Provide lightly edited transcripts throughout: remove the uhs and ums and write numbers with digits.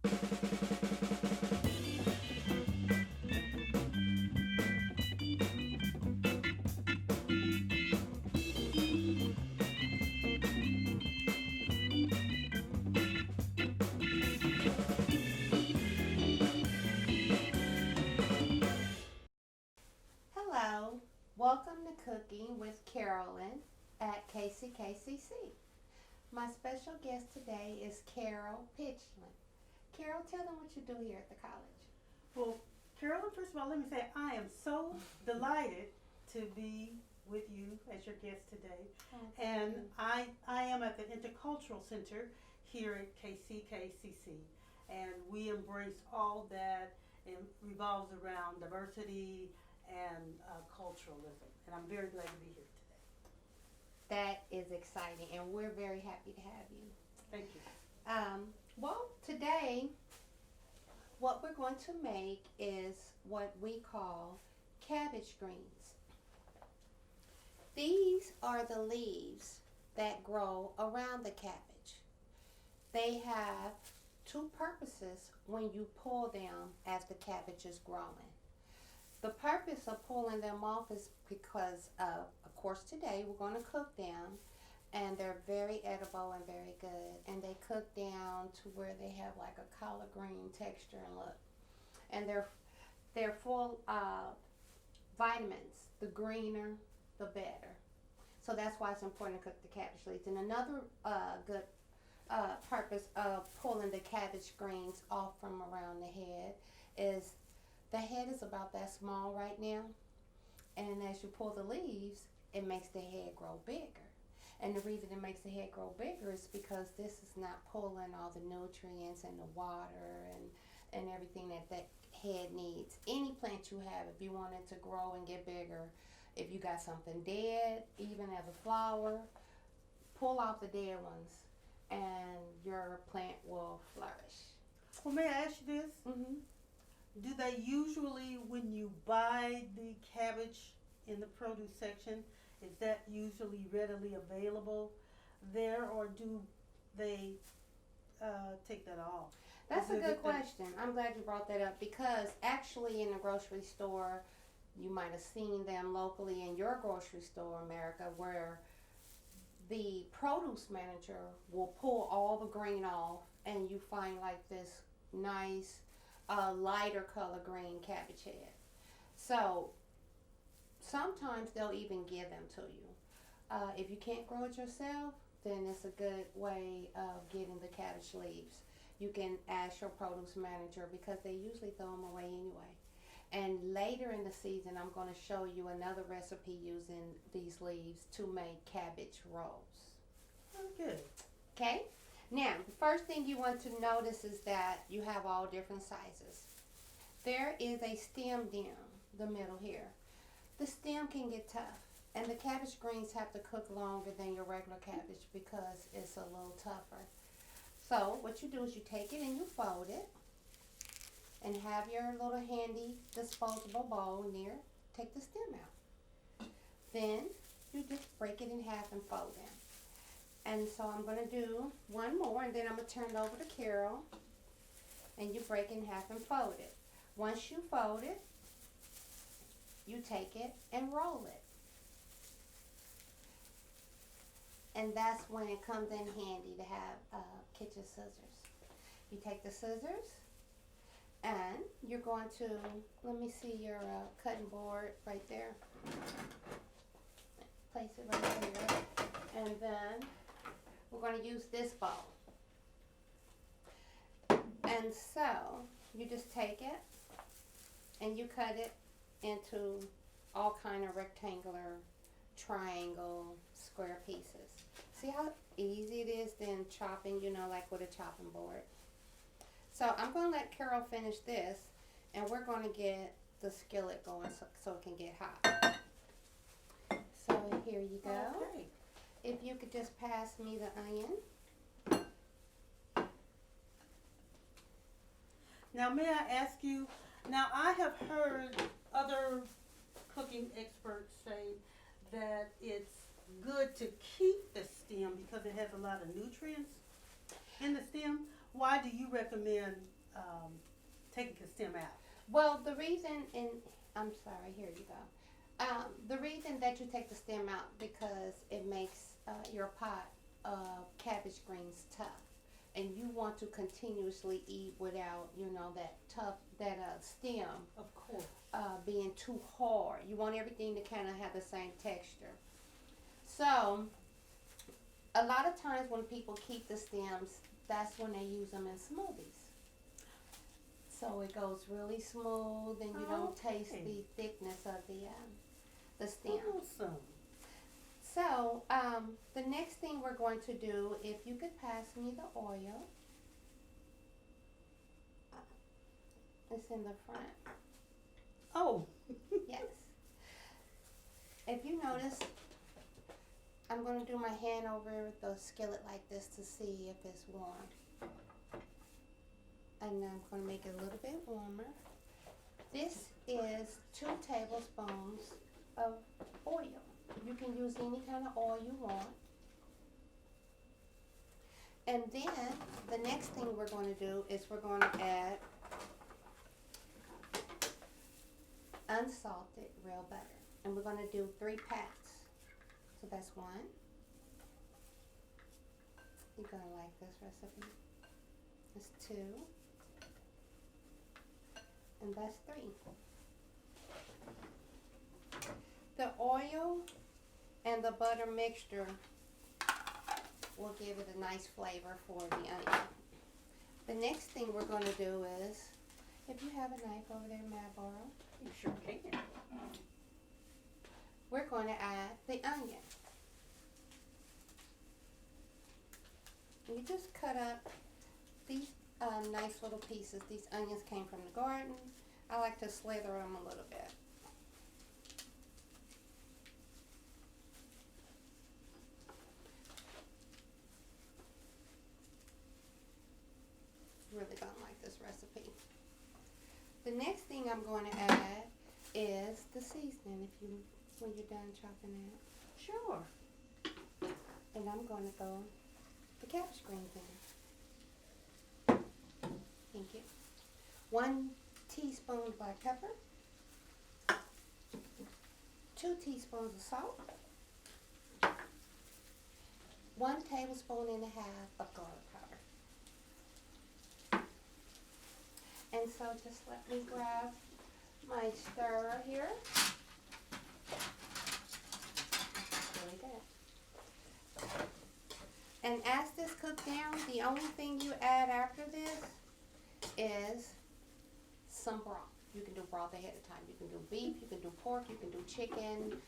Hello, welcome to Cooking with Carolyn at KCKCC. My special guest today is Carol Pitchland. Carol, tell them what you do here at the college. Well, Carolyn, first of all, let me say I am so delighted to be with you as your guest today. And I am at the Intercultural Center here at KCKCC. And we embrace all that revolves around diversity and culturalism. And I'm very glad to be here today. That is exciting, and we're very happy to have you. Thank you. Well, today, what we're going to make is what we call cabbage greens. These are the leaves that grow around the cabbage. They have two purposes when you pull them as the cabbage is growing. The purpose of pulling them off is because of course, today we're going to cook them, and they're very edible and very good. And they cook down to where they have like a collard green texture and look. And they're full of vitamins. The greener, the better. So that's why it's important to cook the cabbage leaves. And another good purpose of pulling the cabbage greens off from around the head is the head is about that small right now, and as you pull the leaves, it makes the head grow bigger. And the reason it makes the head grow bigger is because this is not pulling all the nutrients and the water and everything that that head needs. Any plant you have, if you want it to grow and get bigger, if you got something dead, even as a flower, pull off the dead ones and your plant will flourish. Well, may I ask you this? Mm-hmm. Do they usually, when you buy the cabbage in the produce section, is that usually readily available there, or do they take that off? That's a good question. I'm glad you brought that up, because actually in the grocery store, you might have seen them locally in your grocery store, America, where the produce manager will pull all the green off and you find like this nice lighter color green cabbage head. So sometimes they'll even give them to you. If you can't grow it yourself, then it's a good way of getting the cabbage leaves. You can ask your produce manager, because they usually throw them away anyway. And later in the season, I'm going to show you another recipe using these leaves to make cabbage rolls. Oh, good. Okay? Now, the first thing you want to notice is that you have all different sizes. There is a stem down the middle here. The stem can get tough, and the cabbage greens have to cook longer than your regular cabbage because it's a little tougher. So what you do is you take it and you fold it, and have your little handy disposable bowl near. Take the stem out. Then you just break it in half and fold them. And so I'm going to do one more, and then I'm going to turn it over to Carol. And you break it in half and fold it. Once you fold it, you take it and roll it. And that's when it comes in handy to have kitchen scissors. You take the scissors, and you're going to, let me see your cutting board right there. Place it right here. And then we're going to use this bowl. And so you just take it and you cut it into all kind of rectangular, triangle, square pieces. See how easy it is then chopping, like with a chopping board. So I'm going to let Carol finish this, and we're going to get the skillet going so it can get hot. So here you go. Okay. If you could just pass me the onion. Now, may I ask you, now I have heard other cooking experts say that it's good to keep the stem because it has a lot of nutrients in the stem. Why do you recommend taking the stem out? Well, the reason, I'm sorry, here you go. The reason that you take the stem out because it makes your pot of cabbage greens tough. And you want to continuously eat without, that stem Of course. being too hard. You want everything to kind of have the same texture. So, a lot of times when people keep the stems, that's when they use them in smoothies. So it goes really smooth, and you don't taste the thickness of the stem. Awesome. So, the next thing we're going to do, if you could pass me the oil. It's in the front. Oh. Yes. If you notice, I'm going to do my hand over the skillet like this to see if it's warm. And I'm going to make it a little bit warmer. This is 2 tablespoons of oil. You can use any kind of oil you want. And then the next thing we're going to do is we're going to add unsalted real butter. And we're going to do 3 pats. So that's 1. You're going to like this recipe. That's 2. And that's 3. The oil and the butter mixture will give it a nice flavor for the onion. The next thing we're going to do is, if you have a knife over there, may I borrow? You sure can. We're going to add the onion. You just cut up these nice little pieces. These onions came from the garden. I like to slither them a little bit. Really don't like this recipe. The next thing I'm going to add is the seasoning. When you're done chopping it. Sure. And I'm going to throw the cabbage greens in. Thank you. 1 teaspoon black pepper. 2 teaspoons of salt. 1 tablespoon and a half of garlic powder. And so just let me grab my stirrer here. Really good. And as this cooks down, the only thing you add after this is some broth. You can do broth ahead of time. You can do beef, you can do pork, you can do chicken,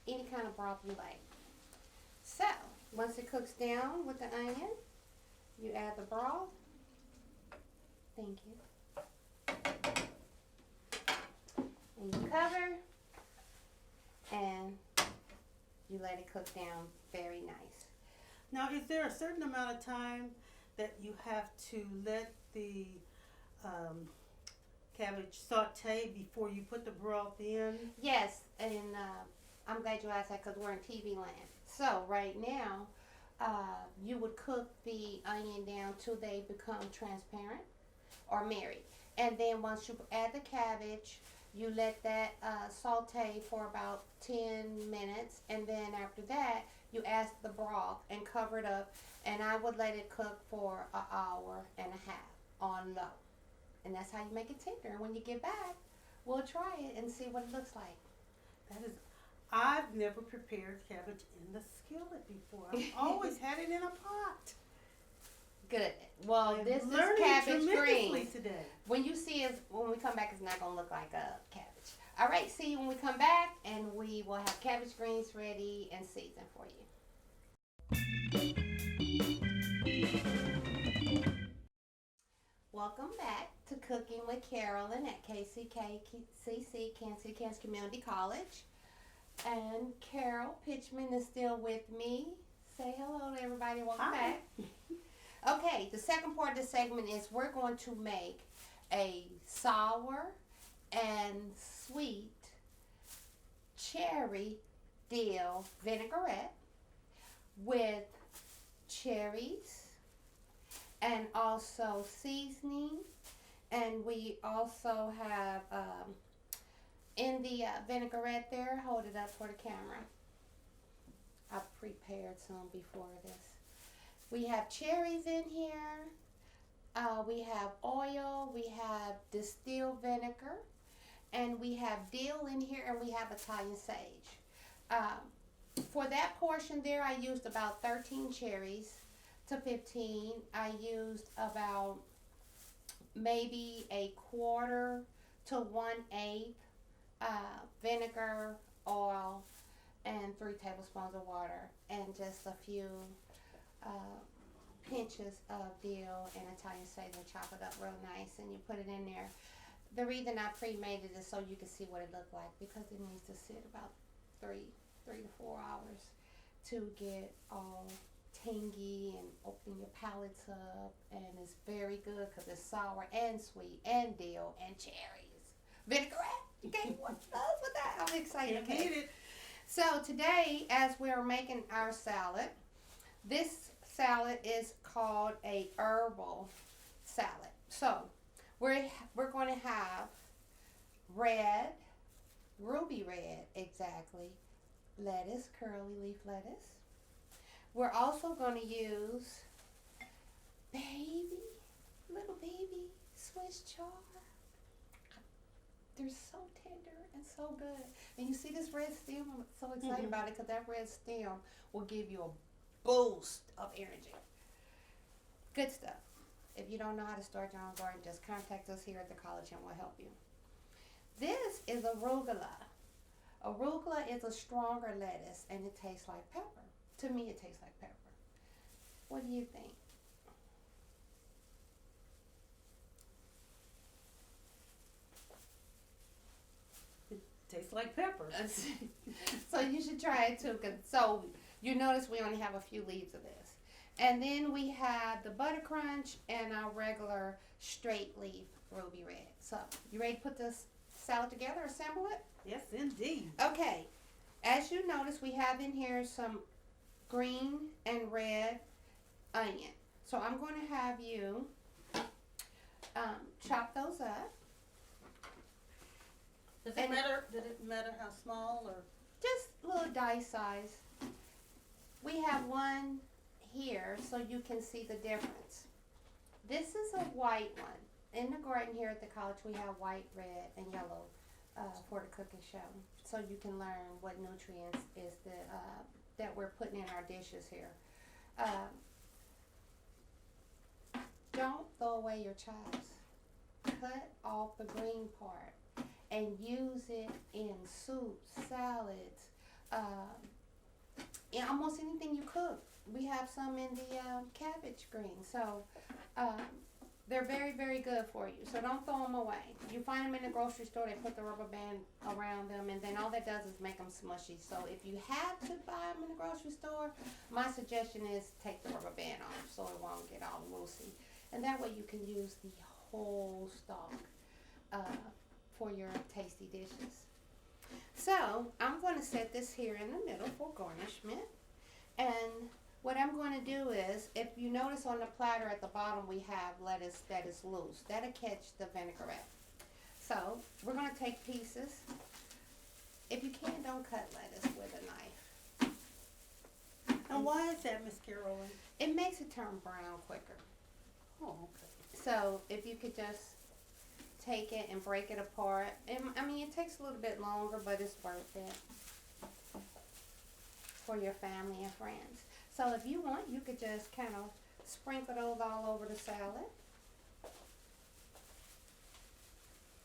any kind of broth you like. So, once it cooks down with the onion, you add the broth. Thank you. And you cover, and you let it cook down very nice. Now, is there a certain amount of time that you have to let the cabbage saute before you put the broth in? Yes, and I'm glad you asked that because we're in TV land. So right now, you would cook the onion down till they become transparent or married. And then once you add the cabbage, you let that saute for about 10 minutes. And then after that, you add the broth and cover it up. And I would let it cook for an hour and a half on low. And that's how you make it tender. When you get back, we'll try it and see what it looks like. That is, I've never prepared cabbage in the skillet before. I've always had it in a pot. Good. Well, I'm this is learning cabbage tremendously greens. today. When you see us, when we come back, it's not going to look like a cabbage. All right, see you when we come back, and we will have cabbage greens ready and seasoned for you. Welcome back to Cooking with Carolyn at KCKCC, Kansas City, Kansas Community College. And Carol Pitchman is still with me. Say hello to everybody. Welcome back. Okay, the second part of the segment is we're going to make a sour and sweet cherry dill vinaigrette with cherries and also seasoning. And we also have in the vinaigrette there, hold it up for the camera. I prepared some before this. We have cherries in here. We have oil. We have distilled vinegar. And we have dill in here, and we have Italian sage. For that portion there, I used about 13 cherries to 15. I used about maybe a quarter to 1/8 vinegar, oil, and 3 tablespoons of water, and just a few pinches of dill and Italian sage, and chop it up real nice, and you put it in there. The reason I pre-made it is so you can see what it looked like, because it needs to sit about 3 to 4 hours to get all tangy and open your palates up, and it's very good because it's sour and sweet and dill and cherries. Vinaigrette, you can't want those with that. I'm excited. Can't beat it. So today, as we're making our salad, this salad is called a herbal salad. So we're going to have red, ruby red exactly, lettuce, curly leaf lettuce. We're also going to use little baby Swiss chard. They're so tender and so good. And you see this red stem? I'm so excited about it because that red stem will give you a boost of energy. Good stuff. If you don't know how to start your own garden, just contact us here at the college and we'll help you. This is arugula. Arugula is a stronger lettuce and it tastes like pepper. To me, it tastes like pepper. What do you think? It tastes like pepper. So you should try it too. So you notice we only have a few leaves of this. And then we have the butter crunch and our regular straight leaf ruby red. So you ready to put this salad together, assemble it? Yes, indeed. Okay. As you notice, we have in here some green and red onion. So I'm going to have you chop those up. Does it matter how small or? Just little dice size. We have one here so you can see the difference. This is a white one. In the garden here at the college we have white, red, and yellow for the cooking show. So you can learn what nutrients is that we're putting in our dishes here. Don't throw away your chives. Cut off the green part and use it in soups, salads, in almost anything you cook. We have some in the cabbage greens. So they're very, very good for you. So don't throw them away. You find them in the grocery store, they put the rubber band around them, and then all that does is make them smushy. So if you have to buy them in the grocery store, my suggestion is take the rubber band off so it won't get all loosey. And that way you can use the whole stalk for your tasty dishes. So I'm going to set this here in the middle for garnishment. And what I'm going to do is, if you notice on the platter at the bottom we have lettuce that is loose. That'll catch the vinaigrette. So we're going to take pieces. If you can, don't cut lettuce with a knife. And why is that, Miss Carolyn? It makes it turn brown quicker. Oh, okay. So if you could just take it and break it apart. And, I mean, it takes a little bit longer, but it's worth it for your family and friends. So if you want, you could just kind of sprinkle those all over the salad.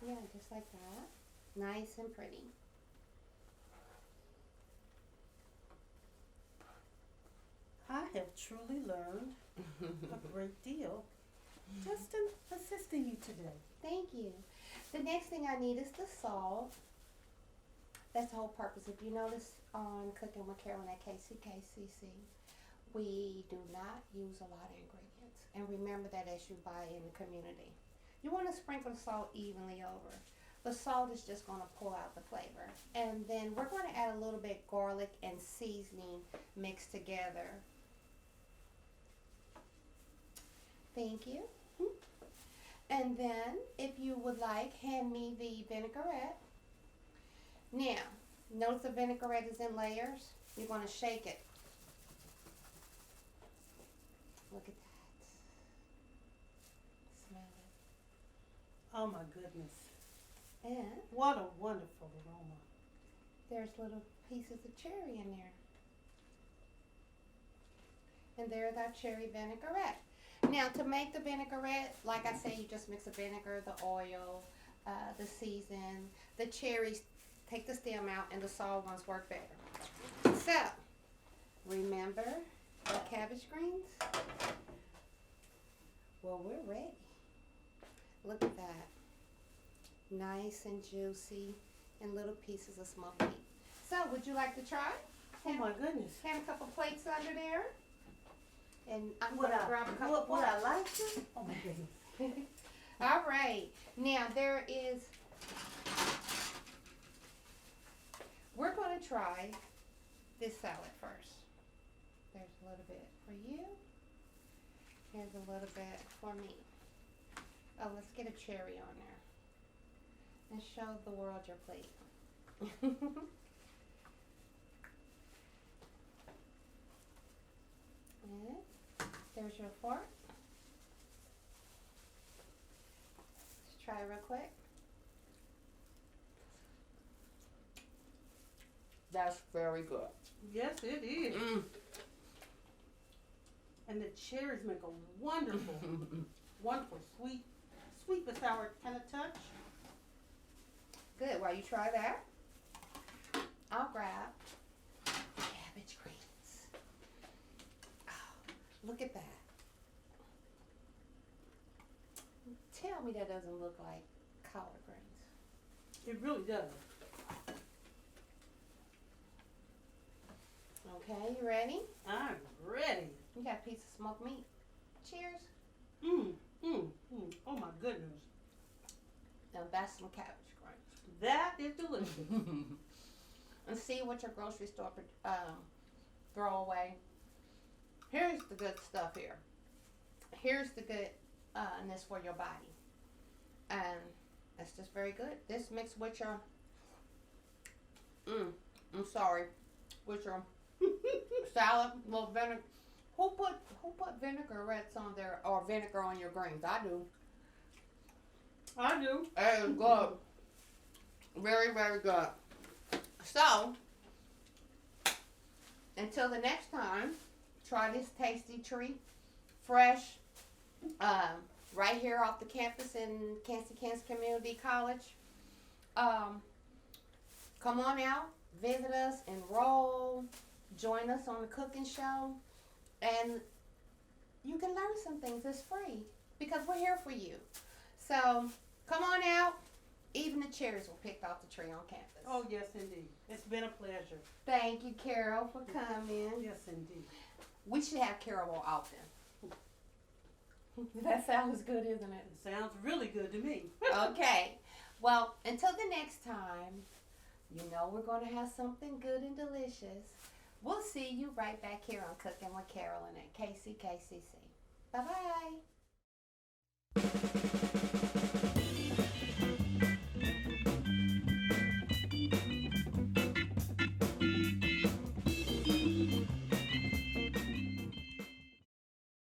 Yeah, just like that. Nice and pretty. I have truly learned a great deal just in assisting you today. Thank you. The next thing I need is the salt. That's the whole purpose. If you notice on Cooking with Carolyn at KCKCC, we do not use a lot of ingredients. And remember that as you buy in the community. You want to sprinkle the salt evenly over. The salt is just going to pull out the flavor. And then we're going to add a little bit garlic and seasoning mixed together. Thank you. And then, if you would like, hand me the vinaigrette. Now, notice the vinaigrette is in layers. You're going to shake it. Look at that. Smell it. Oh my goodness. And What a wonderful aroma. there's little pieces of cherry in there. And there's our cherry vinaigrette. Now, to make the vinaigrette, like I say, you just mix the vinegar, the oil, the season, the cherries, take the stem out, and the sour ones work better. So, remember the cabbage greens? Well, we're ready. Look at that. Nice and juicy and little pieces of smoked meat. So, would you like to try? Oh my goodness. Have a couple plates under there. And I'm Would going to grab a couple would I plates. like to? Oh my goodness. All right. Now, we're going to try this salad first. There's a little bit for you. Here's a little bit for me. Oh, let's get a cherry on there. And show the world your plate. And there's your fork. Let's try real quick. That's very good. Yes, it is. And the cherries make a wonderful, wonderful sweet but sour kind of touch. Good. While you try that, I'll grab cabbage greens. Oh, look at that. Tell me that doesn't look like collard greens. It really does. Okay, you ready? I'm ready. You got a piece of smoked meat. Cheers. Oh my goodness. Now that's some cabbage greens. That is delicious. And see what your grocery store throw away. Here's the good stuff here. Here's the goodness for your body. And that's just very good. This mixed with your with your salad, little vinegar. Who put vinaigrettes on there or vinegar on your greens? I do. I do. It is good. Very, very good. So, until the next time, try this tasty treat. Fresh, right here off the campus in KCKCC Community College. Come on out, visit us, enroll, join us on the cooking show, and you can learn some things. It's free because we're here for you. So come on out. Even the cherries were picked off the tree on campus. Oh yes, indeed. It's been a pleasure. Thank you, Carol, for coming. Yes, indeed. We should have Carol more often. That sounds good, isn't it? It sounds really good to me. Okay. Well, until the next time, you know we're going to have something good and delicious. We'll see you right back here on Cooking with Carolyn at KCKCC. Bye-bye.